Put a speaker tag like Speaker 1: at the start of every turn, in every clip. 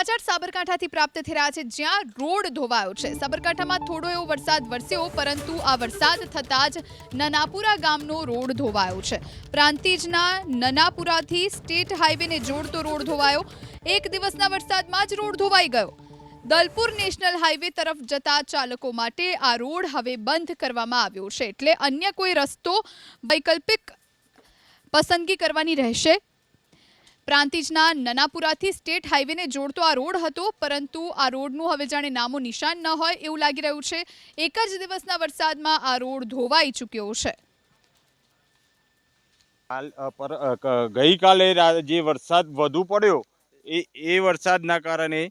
Speaker 1: સમાચાર સાબરકાંઠાથી પ્રાપ્ત થઈ રહ્યા છે, જ્યાં રોડ ધોવાયો છે। સાબરકાંઠામાં થોડો એવો વરસાદ વરસ્યો, પરંતુ આ વરસાદ થતાં જ નનાપુરા ગામનો રોડ ધોવાયો છે। પ્રાંતિજના નનાપુરાથી સ્ટેટ હાઈવેને જોડતો રોડ ધોવાયો। એક દિવસના વરસાદમાં જ રોડ ધોવાઈ ગયો। દલપુર નેશનલ હાઈવે તરફ જતા ચાલકો માટે આ રોડ હવે બંધ કરવામાં આવ્યો છે, એટલે અન્ય કોઈ રસ્તો વૈકલ્પિક પસંદગી કરવાની રહેશે। પ્રાંતિજના નનાપુરાથી સ્ટેટ હાઈવેને જોડતો આ રોડ હતો, પરંતુ આ રોડનું હવે જાણે નામો નિશાન ન હોય એવું લાગી રહ્યું છે। એક જ દિવસના વરસાદમાં આ રોડ ધોવાઈ ચૂક્યો છે।
Speaker 2: ગઈકાલે જે વરસાદ વધુ પડ્યો એ વરસાદના કારણે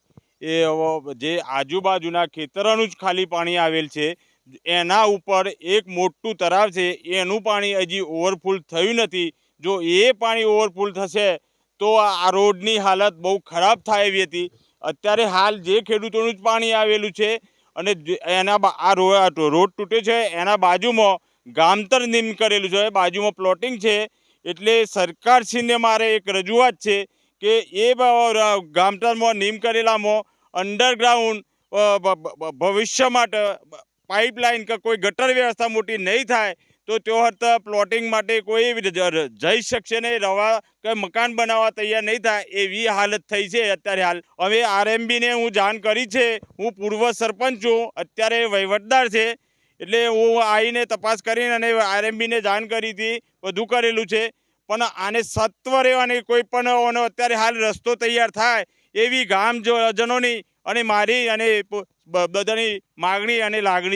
Speaker 2: જે આજુબાજુના ખેતરોનું જ ખાલી પાણી આવેલ છે, એના ઉપર એક મોટું તળાવ છે, એનું પાણી હજી ઓવરફુલ થયું નથી। જો એ પાણી ઓવરફુલ થશે તો આ રોડની હાલત બહુ ખરાબ થાય એવી હતી। અત્યારે હાલ જે ખેડૂતોનું જ પાણી આવેલું છે અને આ રોડ તૂટે છે, એના બાજુમાં ગામતર નીમ કરેલું છે, બાજુમાં પ્લોટિંગ છે। એટલે સરકારશ્રીને મારે એક રજૂઆત છે કે એ ગામતરમાં નીમ કરેલામાં અંડરગ્રાઉન્ડ ભવિષ્ય માટે પાઇપલાઇન કે કોઈ ગટર વ્યવસ્થા મોટી નહીં થાય તો તેઓ પ્લોટિંગ માટે કોઈ જઈ શકશે નહીં, રવા કે મકાન બનાવવા તૈયાર નહીં થાય એવી હાલત થઈ છે। અત્યારે હાલ હવે આરએમબીને હું જાણ કરી છે। હું પૂર્વ સરપંચ છું, અત્યારે વહીવટદાર છે, એટલે હું આવીને તપાસ કરીને અને આરએમબીને જાણ કરી હતી, બધું કરેલું છે। પણ આને સત્વરે અને કોઈ પણ અત્યારે હાલ રસ્તો તૈયાર થાય એવી ગામજનોની અને મારી અને બધાની માગણી અને લાગણી